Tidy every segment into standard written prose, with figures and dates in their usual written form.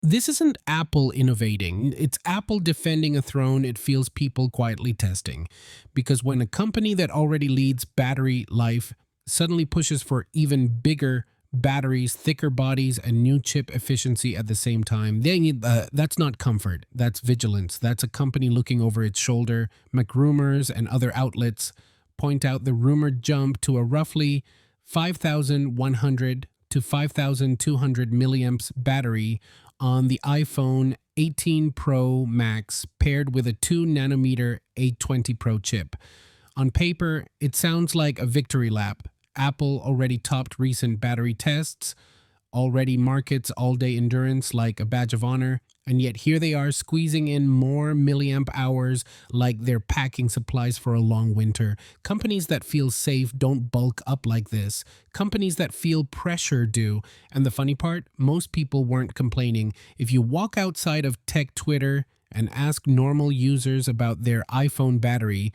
This isn't Apple innovating, it's Apple defending a throne it feels people quietly testing. Because when a company that already leads battery life suddenly pushes for even bigger batteries, thicker bodies, and new chip efficiency at the same time, that's not comfort, that's vigilance. That's a company looking over its shoulder. MacRumors and other outlets point out the rumored jump to a roughly 5,100 to 5,200 milliamps battery on the iPhone 18 Pro Max paired with a 2 nanometer A20 Pro chip. On paper, it sounds like a victory lap. Apple already topped recent battery tests, already markets all day endurance like a badge of honor, and yet here they are squeezing in more milliamp hours like they're packing supplies for a long winter. Companies that feel safe don't bulk up like this. Companies that feel pressure do. And the funny part, most people weren't complaining. If you walk outside of tech Twitter and ask normal users about their iPhone battery,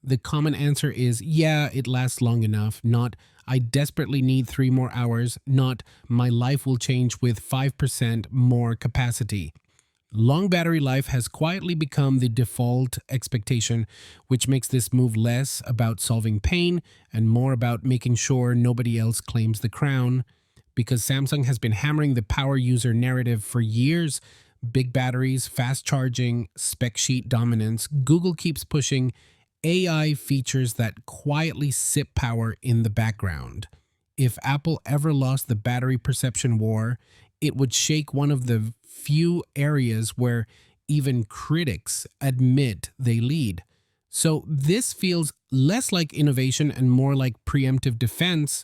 the common answer is, yeah, it lasts long enough, not I desperately need 3 more hours, not my life will change with 5% more capacity. Long battery life has quietly become the default expectation, which makes this move less about solving pain and more about making sure nobody else claims the crown. Because Samsung has been hammering the power user narrative for years, big batteries, fast charging, spec sheet dominance, Google keeps pushing AI features that quietly sip power in the background. If Apple ever lost the battery perception war, it would shake one of the few areas where even critics admit they lead. So this feels less like innovation and more like preemptive defense,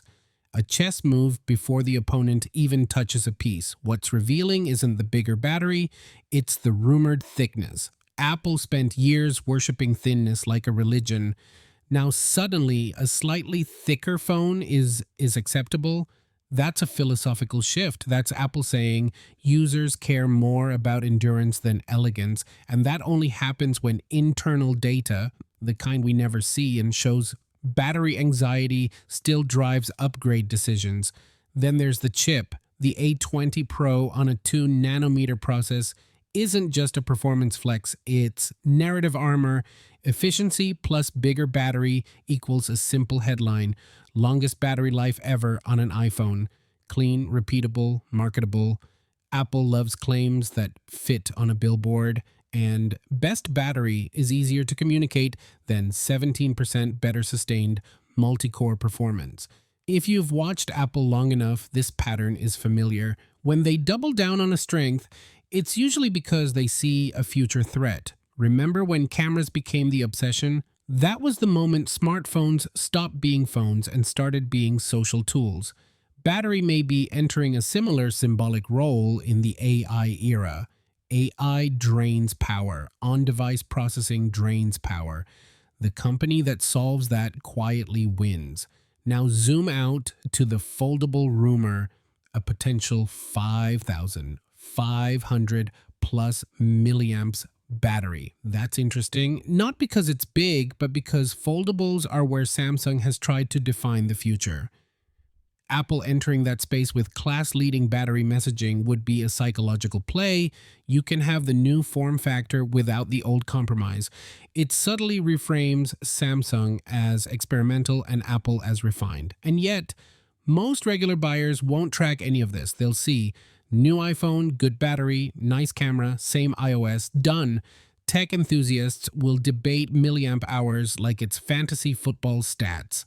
a chess move before the opponent even touches a piece. What's revealing isn't the bigger battery, it's the rumored thickness. Apple spent years worshiping thinness like a religion. Now suddenly a slightly thicker phone is acceptable. That's a philosophical shift. That's Apple saying users care more about endurance than elegance, and that only happens when internal data, the kind we never see and shows battery anxiety, still drives upgrade decisions. Then there's the chip. The A20 Pro on a 2 nanometer process isn't just a performance flex, it's narrative armor. Efficiency plus bigger battery equals a simple headline: longest battery life ever on an iPhone. Clean, repeatable, marketable. Apple loves claims that fit on a billboard, and best battery is easier to communicate than 17% better sustained multi-core performance. If you've watched Apple long enough, this pattern is familiar. When they double down on a strength, it's usually because they see a future threat. Remember when cameras became the obsession? That was the moment smartphones stopped being phones and started being social tools. Battery may be entering a similar symbolic role in the AI era. AI drains power. On-device processing drains power. The company that solves that quietly wins. Now zoom out to the foldable rumor, a potential 5,500 plus milliamps battery. That's interesting, not because it's big, but because foldables are where Samsung has tried to define the future. Apple entering that space with class-leading battery messaging would be a psychological play. You can have the new form factor without the old compromise. It subtly reframes Samsung as experimental and Apple as refined. And yet, most regular buyers won't track any of this. They'll see new iPhone, good battery, nice camera, same iOS, done. Tech enthusiasts will debate milliamp hours like it's fantasy football stats.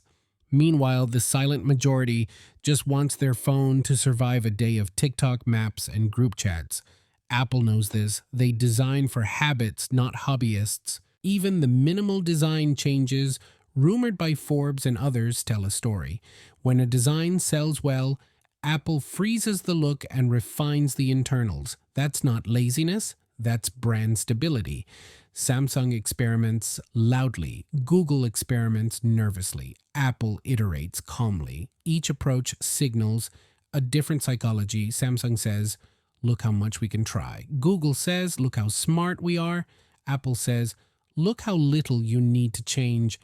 Meanwhile, the silent majority just wants their phone to survive a day of TikTok, maps, and group chats. Apple knows this. They design for habits, not hobbyists. Even the minimal design changes, rumored by Forbes and others, tell a story. When a design sells well, Apple freezes the look and refines the internals. That's not laziness, that's brand stability. Samsung experiments loudly. Google experiments nervously. Apple iterates calmly. Each approach signals a different psychology. Samsung says, look how much we can try. Google says, look how smart we are. Apple says, look how little you need to change.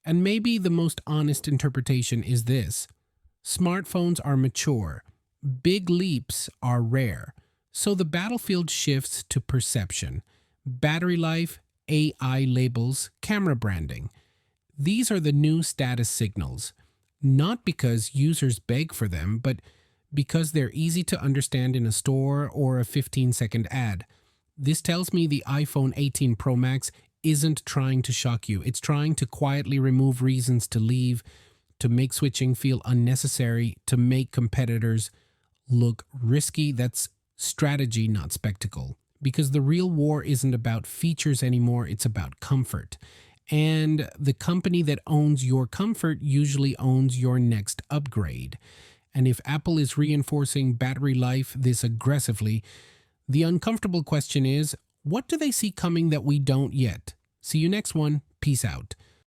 And maybe the most honest interpretation is this: smartphones are mature. Big leaps are rare. So the battlefield shifts to perception. Battery life, AI labels, camera branding. These are the new status signals, not because users beg for them, but because they're easy to understand in a store or a 15-second ad. This tells me the iPhone 18 Pro Max isn't trying to shock you. It's trying to quietly remove reasons to leave, to make switching feel unnecessary, to make competitors look risky. That's strategy, not spectacle. Because the real war isn't about features anymore, it's about comfort. And the company that owns your comfort usually owns your next upgrade. And if Apple is reinforcing battery life this aggressively, the uncomfortable question is, what do they see coming that we don't yet? See you next one. Peace out.